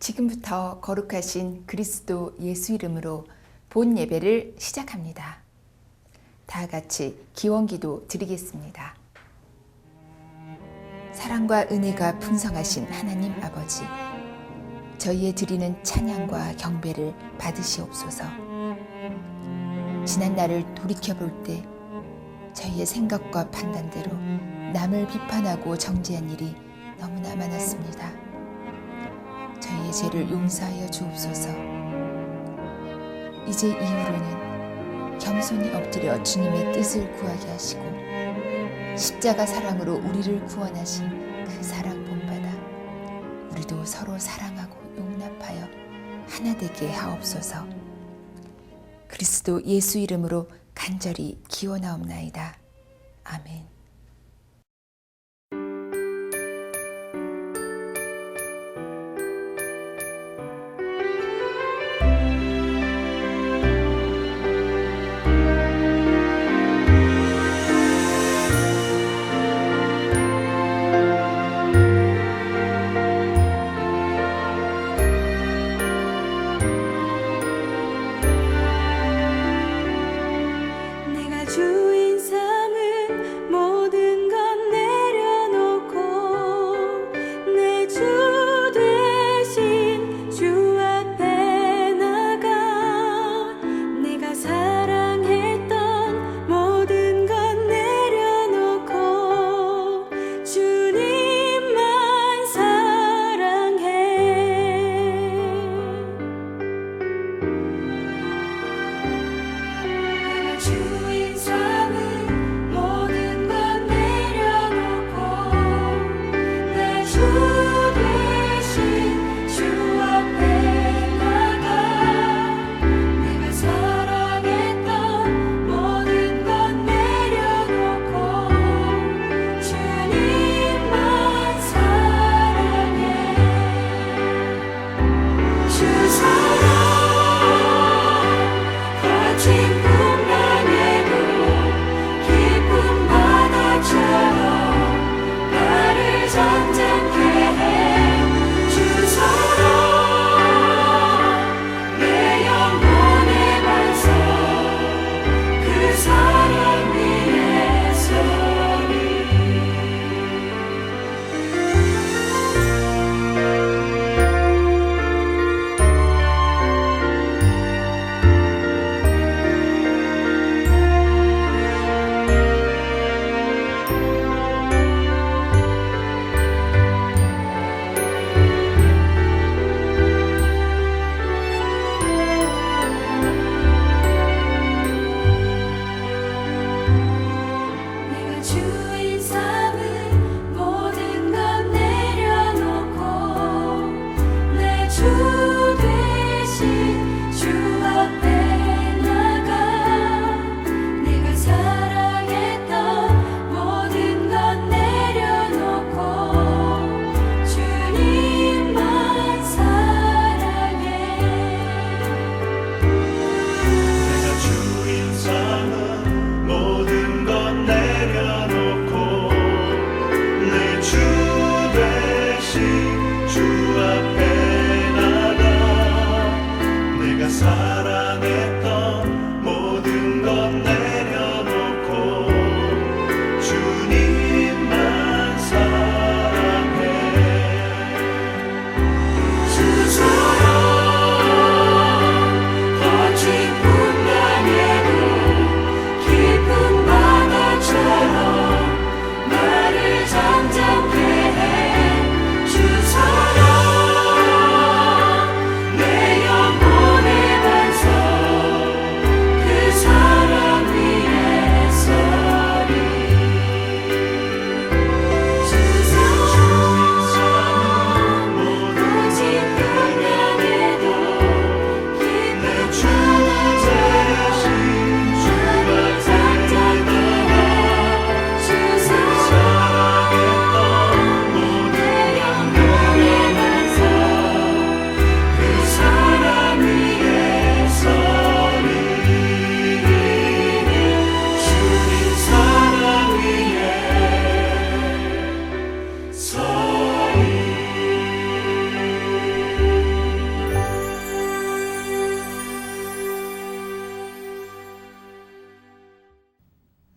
지금부터 거룩하신 그리스도 예수 이름으로 본 예배를 시작합니다. 다 같이 기원기도 드리겠습니다. 사랑과 은혜가 풍성하신 하나님 아버지, 저희의 드리는 찬양과 경배를 받으시옵소서. 지난 날을 돌이켜볼 때 저희의 생각과 판단대로 남을 비판하고 정죄한 일이 너무나 많았습니다. 저희의 죄를 용서하여 주옵소서. 이제 이후로는 겸손히 엎드려 주님의 뜻을 구하게 하시고 십자가 사랑으로 우리를 구원하신 그 사랑 본받아 우리도 서로 사랑하고 용납하여 하나 되게 하옵소서. 그리스도 예수 이름으로 간절히 기원하옵나이다. 아멘. 주인 삼은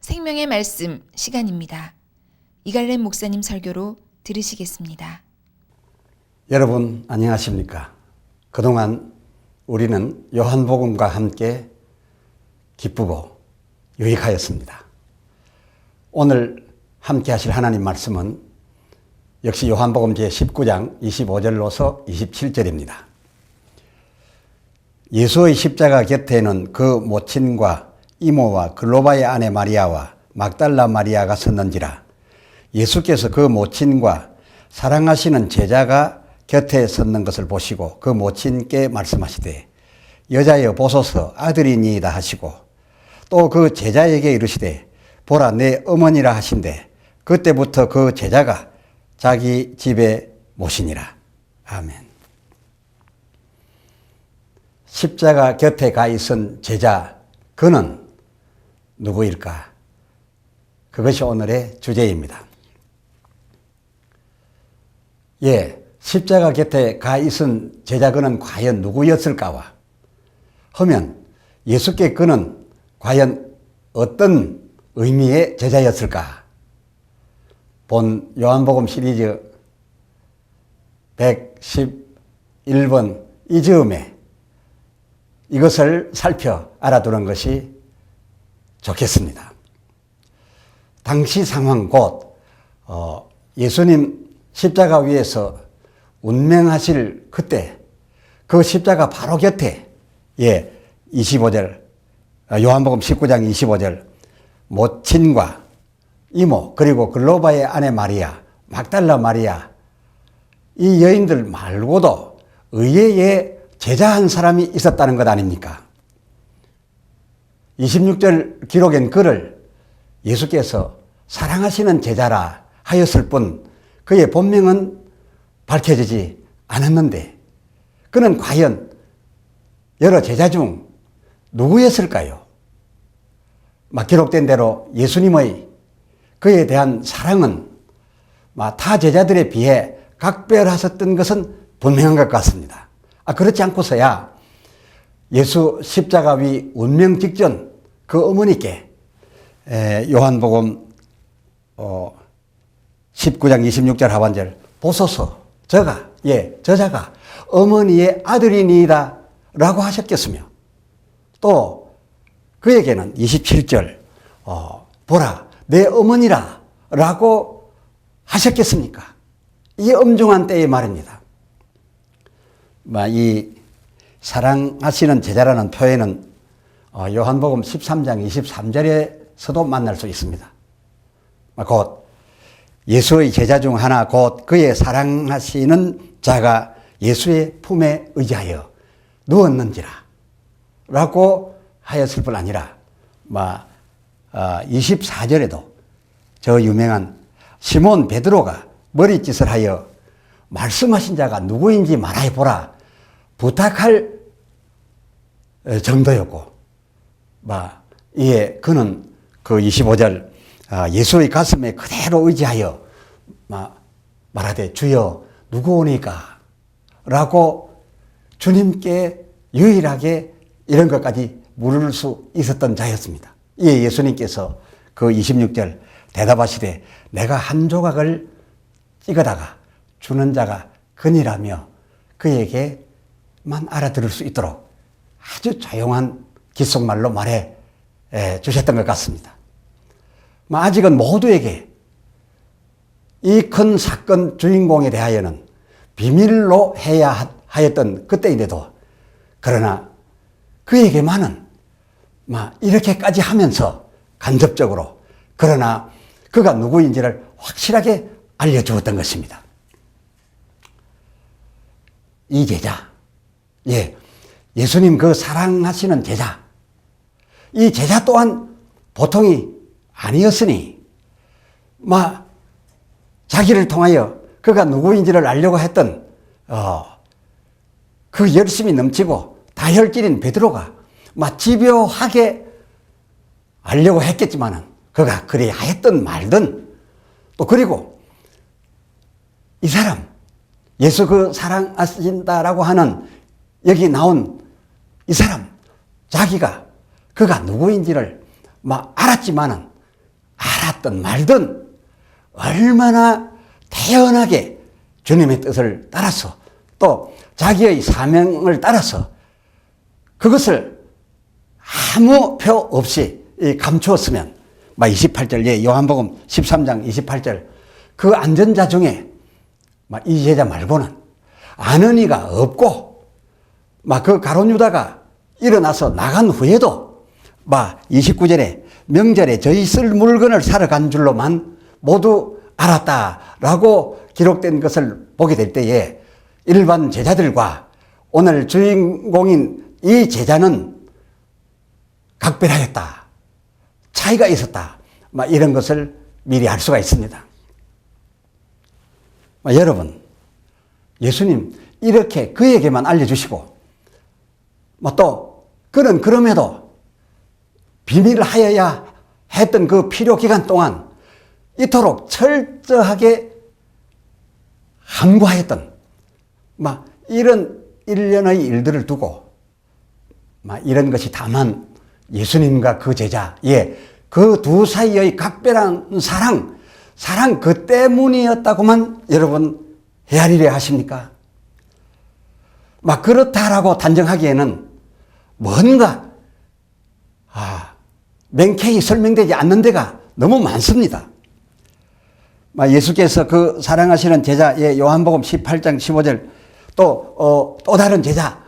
생명의 말씀 시간입니다. 이갈렘 목사님 설교로 들으시겠습니다. 여러분 안녕하십니까? 그동안 우리는 요한복음과 함께 기쁘고 유익하였습니다. 오늘 함께 하실 하나님 말씀은 역시 요한복음 제19장 25절로서 27절입니다. 예수의 십자가 곁에는 그 모친과 이모와 글로바의 아내 마리아와 막달라 마리아가 섰는지라. 예수께서 그 모친과 사랑하시는 제자가 곁에 섰는 것을 보시고 그 모친께 말씀하시되 여자여 보소서 아들이니이다 하시고 또 그 제자에게 이르시되 보라 내 어머니라 하신대 그때부터 그 제자가 자기 집에 모시니라. 아멘. 십자가 곁에 가 있은 제자 그는 누구일까? 그것이 오늘의 주제입니다. 십자가 곁에 가 있은 제자 그는 과연 누구였을까와 하면 예수께 그는 과연 어떤 의미의 제자였을까? 본 요한복음 시리즈 111번 이 즈음에 이것을 살펴 알아두는 것이 좋겠습니다. 당시 상황 곧 예수님 십자가 위에서 운명하실 그때 그 십자가 바로 곁에 25절 요한복음 19장 25절 모친과 이모 그리고 글로바의 아내 마리아 막달라 마리아 이 여인들 말고도 의외의 제자 한 사람이 있었다는 것 아닙니까? 26절 기록엔 그를 예수께서 사랑하시는 제자라 하였을 뿐 그의 본명은 밝혀지지 않았는데 그는 과연 여러 제자 중 누구였을까요? 막 기록된 대로 예수님의 그에 대한 사랑은 타 제자들에 비해 각별하셨던 것은 분명한 것 같습니다. 그렇지 않고서야 예수 십자가 위 운명 직전 그 어머니께 요한복음 19장 26절 하반절 보소서 저자가 어머니의 아들이니이다 라고 하셨겠으며 또 그에게는 27절 보라 내 어머니라 라고 하셨겠습니까? 이 엄중한 때의 말입니다. 이 사랑하시는 제자라는 표현은 요한복음 13장 23절에서도 만날 수 있습니다. 곧 예수의 제자 중 하나 곧 그의 사랑하시는 자가 예수의 품에 의지하여 누웠는지라 라고 하였을 뿐 아니라 24절에도 저 유명한 시몬 베드로가 머리짓을 하여 말씀하신 자가 누구인지 말해보라 부탁할 정도였고 이에 그는 그 25절 예수의 가슴에 그대로 의지하여 말하되 주여 누구 오니까 라고 주님께 유일하게 이런 것까지 물을 수 있었던 자였습니다. 이에 예수님께서 그 26절 대답하시되 내가 한 조각을 찍어다가 주는 자가 그니라며 그에게만 알아들을 수 있도록 아주 조용한 귓속말로 말해 주셨던 것 같습니다. 아직은 모두에게 이 큰 사건 주인공에 대하여는 비밀로 해야 하였던 그때인데도 그러나 그에게만은 이렇게까지 하면서 간접적으로 그러나 그가 누구인지를 확실하게 알려주었던 것입니다. 이 제자, 예수님 그 사랑하시는 제자, 이 제자 또한 보통이 아니었으니 자기를 통하여 그가 누구인지를 알려고 했던 그 열심이 넘치고 다혈질인 베드로가 집요하게 알려고 했겠지만은 그가 그리 하였든 말든 또 그리고 이 사람 예수 그 사랑하신다라고 하는 여기 나온 이 사람 자기가 그가 누구인지를 알았지만은 살았든 말든 얼마나 태연하게 주님의 뜻을 따라서 또 자기의 사명을 따라서 그것을 아무 표 없이 감추었으면 28절 요한복음 13장 28절 그 안전자 중에 이 제자 말고는 아는 이가 없고 그 가룟 유다가 일어나서 나간 후에도 29절에 명절에 저희 쓸 물건을 사러 간 줄로만 모두 알았다라고 기록된 것을 보게 될 때에 일반 제자들과 오늘 주인공인 이 제자는 각별하였다. 차이가 있었다. 이런 것을 미리 알 수가 있습니다. 여러분, 예수님 이렇게 그에게만 알려주시고 또 그는 그럼에도 비밀을 하여야 했던 그 필요 기간 동안 이토록 철저하게 함구하였던 이런 일련의 일들을 두고 이런 것이 다만 예수님과 그 제자의 그 두 사이의 각별한 사랑 그 때문이었다고만 여러분 헤아리려 하십니까? 그렇다라고 단정하기에는 뭔가 명쾌히 설명되지 않는 데가 너무 많습니다. 예수께서 그 사랑하시는 제자의 요한복음 18장 15절 또 다른 제자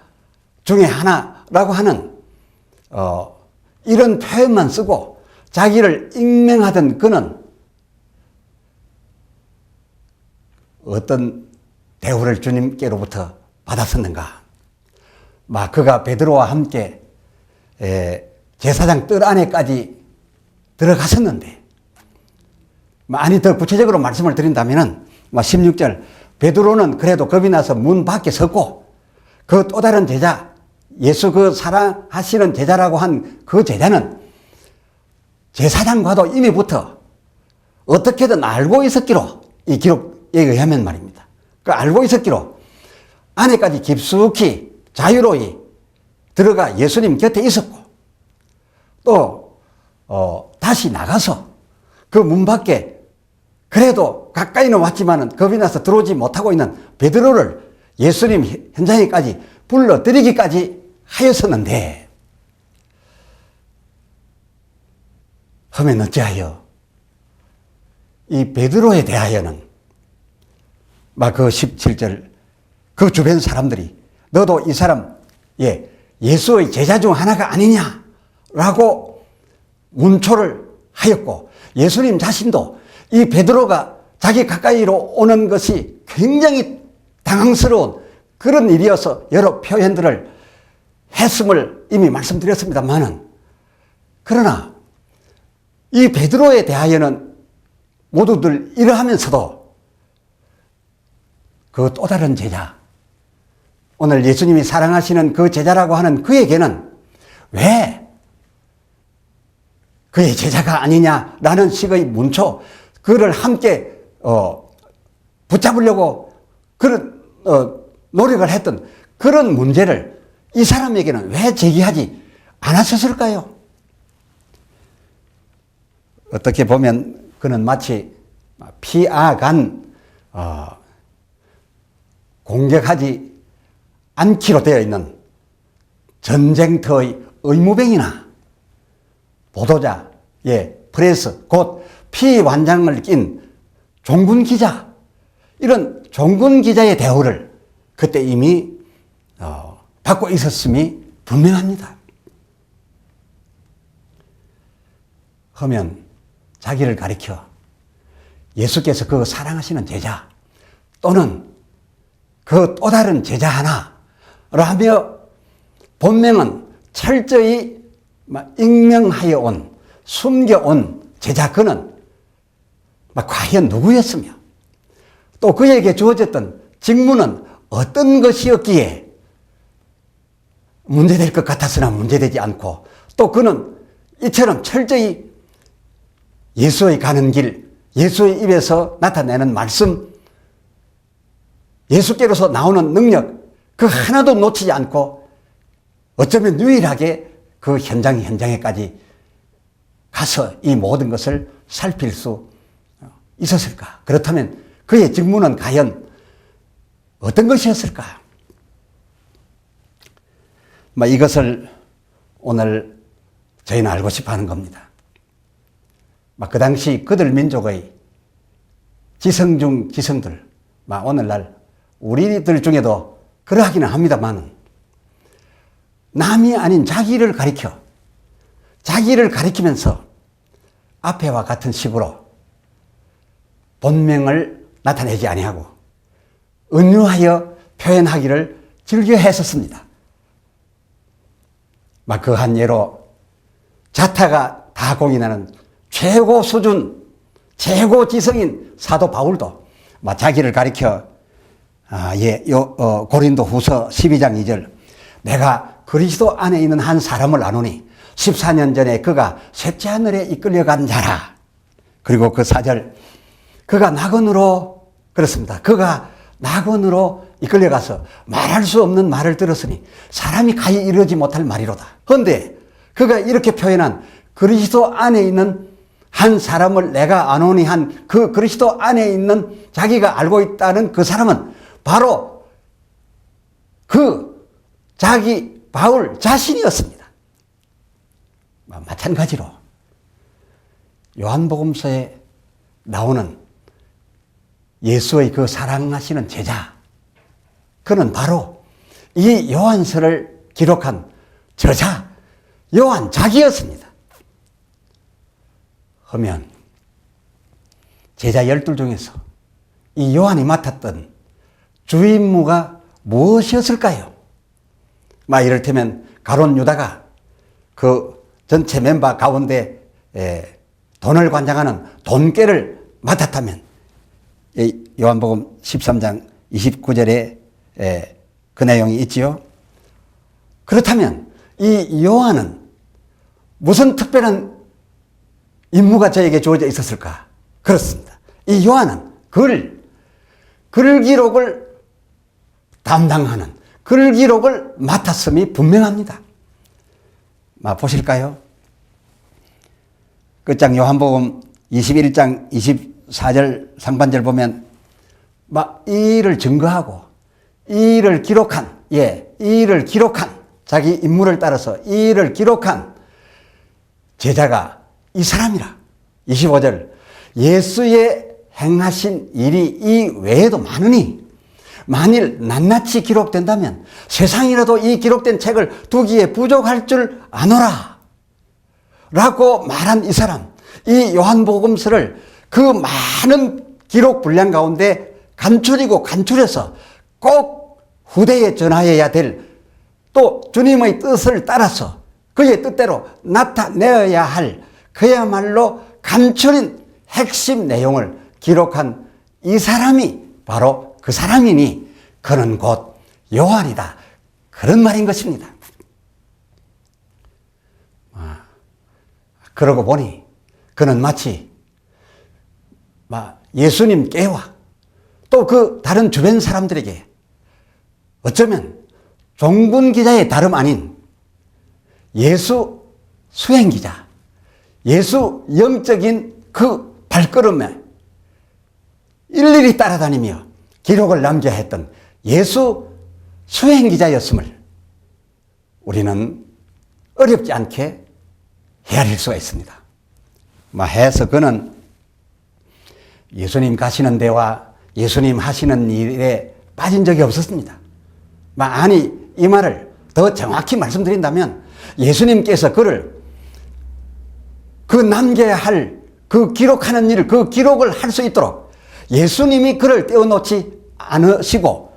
중에 하나라고 하는 이런 표현만 쓰고 자기를 익명하던 그는 어떤 대우를 주님께로부터 받았었는가? 그가 베드로와 함께 제사장 뜰 안에까지 들어갔었는데 아니 더 구체적으로 말씀을 드린다면 16절 베드로는 그래도 겁이 나서 문 밖에 섰고 그 또 다른 제자 예수 그 사랑하시는 제자라고 한 그 제자는 제사장과도 이미부터 어떻게든 알고 있었기로 이 기록에 의하면 말입니다. 그 알고 있었기로 안에까지 깊숙이 자유로이 들어가 예수님 곁에 있었고 또 다시 나가서 그 문 밖에 그래도 가까이는 왔지만은 겁이 나서 들어오지 못하고 있는 베드로를 예수님 현장에까지 불러들이기까지 하였었는데 하면 어찌하여 이 베드로에 대하여는 그 17절 그 주변 사람들이 너도 이 사람 예수의 제자 중 하나가 아니냐라고 문초를 하였고 예수님 자신도 이 베드로가 자기 가까이로 오는 것이 굉장히 당황스러운 그런 일이어서 여러 표현들을 했음을 이미 말씀드렸습니다만은 그러나 이 베드로에 대하여는 모두들 이러하면서도 그 또 다른 제자 오늘 예수님이 사랑하시는 그 제자라고 하는 그에게는 왜 그의 제자가 아니냐라는 식의 문초 그를 함께 붙잡으려고 그런 노력을 했던 그런 문제를 이 사람에게는 왜 제기하지 않았을까요? 어떻게 보면 그는 마치 피아간 공격하지 않기로 되어 있는 전쟁터의 의무병이나 보도자, 프레스, 곧 피완장을 낀 종군 기자, 이런 종군 기자의 대우를 그때 이미 받고 있었음이 분명합니다. 하면 자기를 가리켜 예수께서 그 사랑하시는 제자 또는 그 또 다른 제자 하나라며 본명은 철저히 익명하여 온 숨겨온 제자 그는 과연 누구였으며 또 그에게 주어졌던 직무는 어떤 것이었기에 문제될 것 같았으나 문제되지 않고 또 그는 이처럼 철저히 예수의 가는 길, 예수의 입에서 나타내는 말씀, 예수께로서 나오는 능력 그 하나도 놓치지 않고 어쩌면 유일하게 그 현장에까지 가서 이 모든 것을 살필 수 있었을까? 그렇다면 그의 직무는 과연 어떤 것이었을까? 이것을 오늘 저희는 알고 싶어 하는 겁니다. 그 당시 그들 민족의 지성 중 지성들, 오늘날 우리들 중에도 그러하기는 합니다만, 남이 아닌 자기를 가리키면서 앞에와 같은 식으로 본명을 나타내지 아니하고 은유하여 표현하기를 즐겨 했었습니다. 그한 예로 자타가 다 공인하는 최고 수준, 최고 지성인 사도 바울도 자기를 가리켜 고린도 후서 12장 2절, 내가 그리스도 안에 있는 한 사람을 아노니 14년 전에 그가 셋째 하늘에 이끌려간 자라. 그리고 그 4절, 그가 낙원으로, 그렇습니다. 그가 낙원으로 이끌려가서 말할 수 없는 말을 들었으니 사람이 가히 이르지 못할 말이로다. 그런데 그가 이렇게 표현한 그리스도 안에 있는 한 사람을 내가 아노니 한 그 그리스도 안에 있는 자기가 알고 있다는 그 사람은 바로 그 자기 바울 자신이었습니다. 마찬가지로 요한복음서에 나오는 예수의 그 사랑하시는 제자, 그는 바로 이 요한서를 기록한 저자 요한 자기였습니다. 하면 제자 12 중에서 이 요한이 맡았던 주임무가 무엇이었을까요? 이를테면 가룟 유다가 그 전체 멤버 가운데 돈을 관장하는 돈깨를 맡았다면, 요한복음 13장 29절에 그 내용이 있지요. 그렇다면 이 요한은 무슨 특별한 임무가 저에게 주어져 있었을까? 그렇습니다. 이 요한은 글 기록을 담당하는, 글 기록을 맡았음이 분명합니다. 보실까요? 끝장 요한복음 21장 24절 상반절 보면 이 일을 증거하고 이 일을 기록한, 이 일을 기록한, 자기 임무를 따라서 이 일을 기록한 제자가 이 사람이라. 25절, 예수의 행하신 일이 이 외에도 많으니 만일 낱낱이 기록된다면 세상이라도 이 기록된 책을 두기에 부족할 줄 아노라 라고 말한 이 사람, 이 요한복음서를 그 많은 기록 분량 가운데 간출해서 꼭 후대에 전하여야 될, 또 주님의 뜻을 따라서 그의 뜻대로 나타내어야 할 그야말로 간추린 핵심 내용을 기록한 이 사람이 바로 그 사람이니 그는 곧 요한이다. 그런 말인 것입니다. 그러고 보니 그는 마치 예수님께와 또 그 다른 주변 사람들에게 어쩌면 종군 기자의 다름 아닌 예수 수행 기자, 예수 영적인 그 발걸음에 일일이 따라다니며 기록을 남겨야 했던 예수 수행 기자였음을 우리는 어렵지 않게 헤아릴 수가 있습니다. 해서 그는 예수님 가시는 데와 예수님 하시는 일에 빠진 적이 없었습니다. 아니, 이 말을 더 정확히 말씀드린다면 예수님께서 그를 그 남겨야 할 그 기록하는 일, 그 기록을 할 수 있도록 예수님이 그를 떼어놓지 않으시고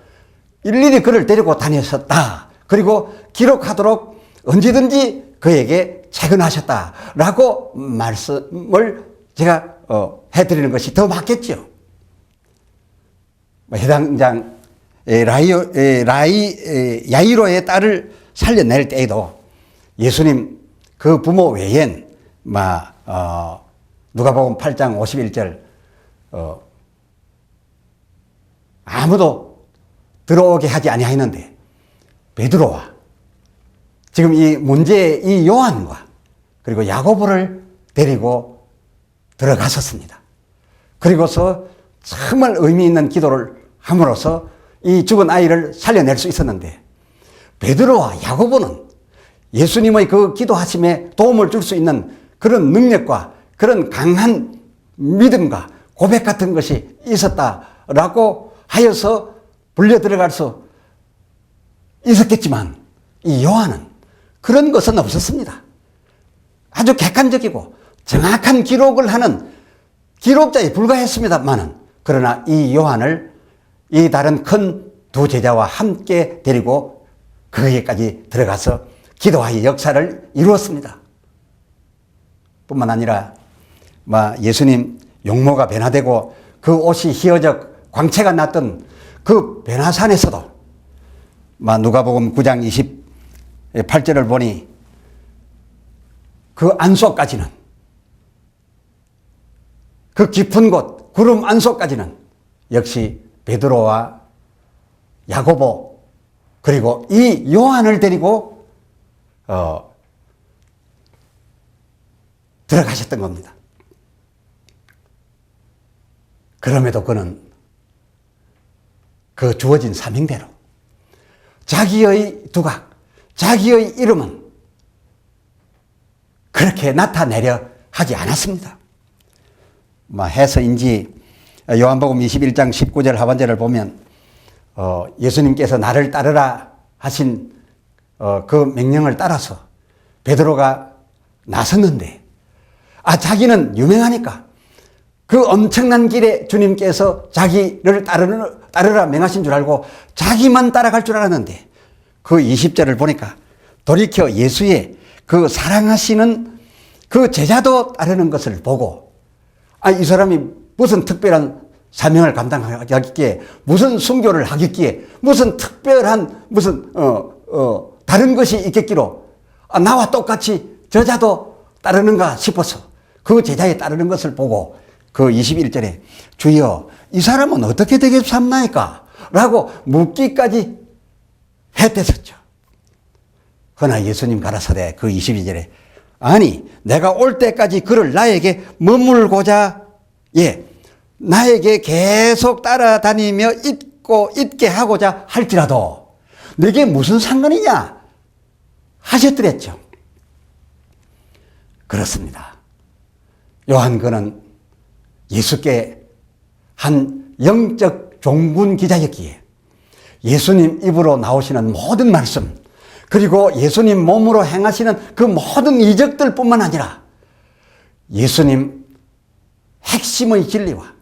일일이 그를 데리고 다니셨다. 그리고 기록하도록 언제든지 그에게 채근하셨다라고 말씀을 제가 해드리는 것이 더 맞겠죠. 해당장 야이로의 딸을 살려낼 때에도 예수님 그 부모 외엔 누가복음 8장 51절 아무도 들어오게 하지 아니하였는데 베드로와 지금 이 문제의 이 요한과 그리고 야고보를 데리고 들어갔었습니다. 그리고서 정말 의미 있는 기도를 함으로써 이 죽은 아이를 살려낼 수 있었는데, 베드로와 야고보는 예수님의 그 기도하심에 도움을 줄 수 있는 그런 능력과 그런 강한 믿음과 고백 같은 것이 있었다라고 하여서 불려 들어갈 수 있었겠지만, 이 요한은 그런 것은 없었습니다. 아주 객관적이고 정확한 기록을 하는 기록자에 불과했습니다만은, 그러나 이 요한을 이 다른 큰 두 제자와 함께 데리고 거기까지 들어가서 기도하여 역사를 이루었습니다. 뿐만 아니라 예수님 용모가 변화되고 그 옷이 휘어져 광채가 났던 그 변화산에서도 누가복음 9장 28절을 보니 그 안속까지는, 그 깊은 곳 구름 안속까지는 역시 베드로와 야고보 그리고 이 요한을 데리고 들어가셨던 겁니다. 그럼에도 그는 그 주어진 사명대로 자기의 두각, 자기의 이름은 그렇게 나타내려 하지 않았습니다. 해서인지 요한복음 21장 19절 하반절을 보면 예수님께서 나를 따르라 하신 그 명령을 따라서 베드로가 나섰는데, 자기는 유명하니까 그 엄청난 길에 주님께서 자기를 따르라 명하신 줄 알고 자기만 따라갈 줄 알았는데, 그 20절을 보니까 돌이켜 예수의 그 사랑하시는 그 제자도 따르는 것을 보고, 이 사람이 무슨 특별한 사명을 감당하겠기에, 무슨 순교를 하겠기에, 무슨 특별한 다른 것이 있겠기로 나와 똑같이 저자도 따르는가 싶어서 그 제자에 따르는 것을 보고 그 21절에 주여 이 사람은 어떻게 되겠습니까? 라고 묻기까지 했댔었죠. 그러나 예수님 가라사대 그 22절에 아니 내가 올 때까지 그를 나에게 머물고자 나에게 계속 따라다니며 있게 하고자 할지라도 내게 무슨 상관이냐 하셨더랬죠. 그렇습니다. 요한 그는 예수께 한 영적 종군 기자였기에 예수님 입으로 나오시는 모든 말씀, 그리고 예수님 몸으로 행하시는 그 모든 이적들 뿐만 아니라 예수님 핵심의 진리와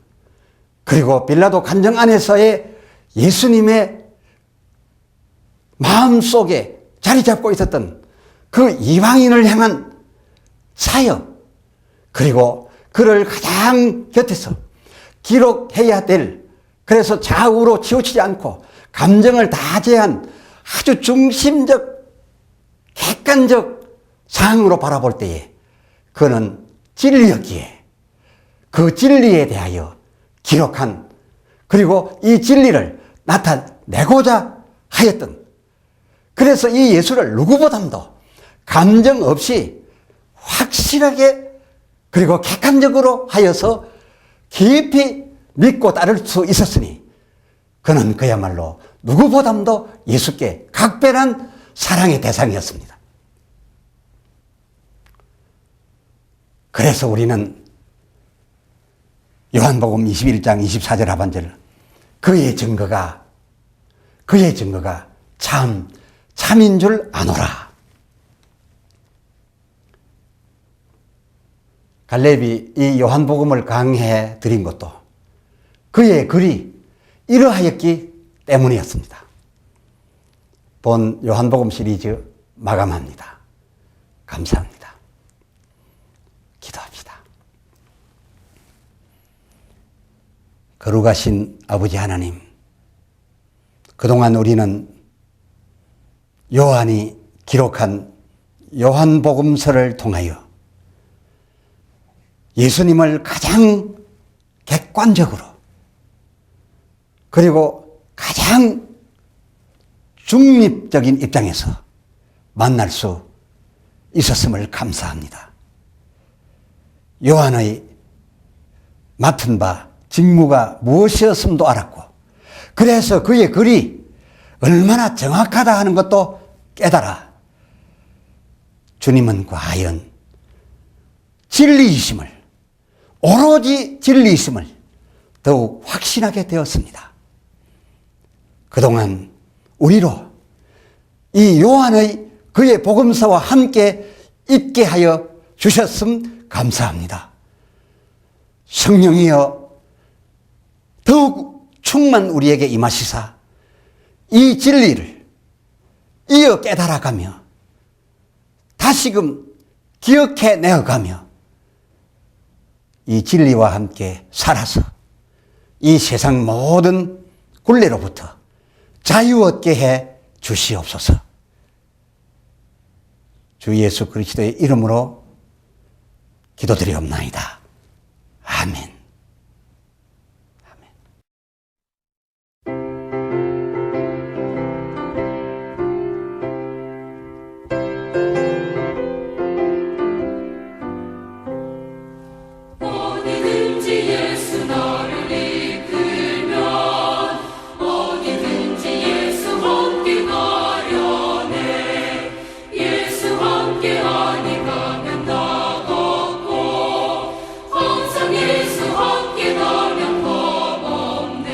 그리고 빌라도 간정 안에서의 예수님의 마음속에 자리 잡고 있었던 그 이방인을 향한 사역, 그리고 그를 가장 곁에서 기록해야 될, 그래서 좌우로 치우치지 않고 감정을 다 제한 아주 중심적 객관적 상황으로 바라볼 때에 그는 진리였기에 그 진리에 대하여 기록한, 그리고 이 진리를 나타내고자 하였던, 그래서 이 예수를 누구보다도 감정 없이 확실하게 그리고 객관적으로 하여서 깊이 믿고 따를 수 있었으니 그는 그야말로 누구보다도 예수께 각별한 사랑의 대상이었습니다. 그래서 우리는 요한복음 21장 24절 하반절 그의 증거가 참인 줄 아노라. 갈렙이 이 요한복음을 강해 드린 것도 그의 글이 이러하였기 때문이었습니다. 본 요한복음 시리즈 마감합니다. 감사합니다. 기도합시다. 거룩하신 아버지 하나님, 그동안 우리는 요한이 기록한 요한복음서를 통하여 예수님을 가장 객관적으로 그리고 가장 중립적인 입장에서 만날 수 있었음을 감사합니다. 요한의 맡은 바 직무가 무엇이었음도 알았고, 그래서 그의 글이 얼마나 정확하다 하는 것도 깨달아 주님은 과연 진리이심을, 오로지 진리이심을 더욱 확신하게 되었습니다. 그동안 우리로 이 요한의 그의 복음서와 함께 있게 하여 주셨음 감사합니다. 성령이여 더욱 충만 우리에게 임하시사 이 진리를 이어 깨달아가며 다시금 기억해 내어가며 이 진리와 함께 살아서 이 세상 모든 굴레로부터 자유 얻게 해 주시옵소서. 주 예수 그리스도의 이름으로 기도드리옵나이다. 아멘. 어디든지 예수 나를 이끌면 어디든지 예수 함께 가려네. 예수 함께 하니 가면 나갔고 항상 예수 함께 가면 겁없네.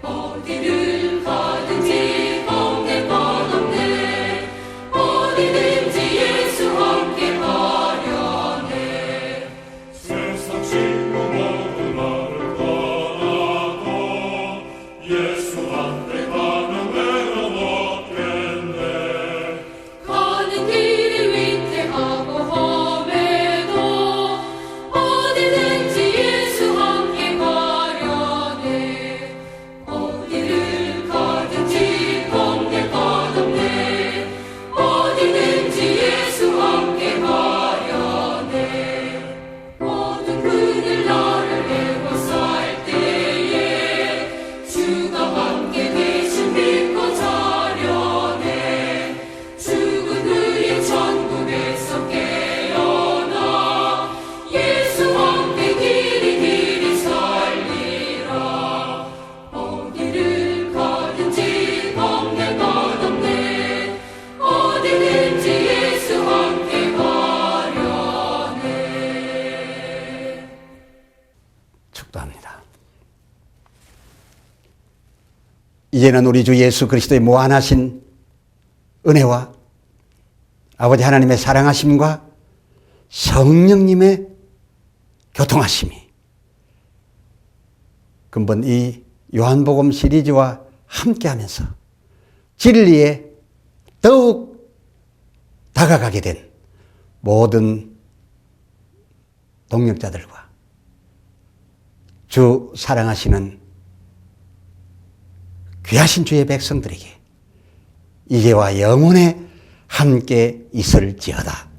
어디를 가든지 겁낼 것 없네. 어디든지 예수 함께 가려네. 세상 친구 모두 나를 떠나고 예수 앞에 가면 외로웠겠네. 가는 길이 위태하고 험해도 어디든지 예수 함께 가려네. 어디를 가든지 겁낼 것 없네. 어디든지 예수 함께 가려네. 모든 그들 나를 애워쌀 때에 주가 함께 계신 믿고 자려네. 죽은 그의 천국에서 깨어나 예수 함께 길이 살리라. 어디를 가든지 겁낼 것 없네. 어디든지 예수 함께 가려네. 축도합니다. 이제는 우리 주 예수 그리스도의 무한하신 은혜와 아버지 하나님의 사랑하심과 성령님의 교통하심이 근본 이 요한복음 시리즈와 함께하면서 진리에 더욱 다가가게 된 모든 동역자들과 주 사랑하시는 귀하신 주의 백성들에게 이제와 영원에 함께 있을지어다.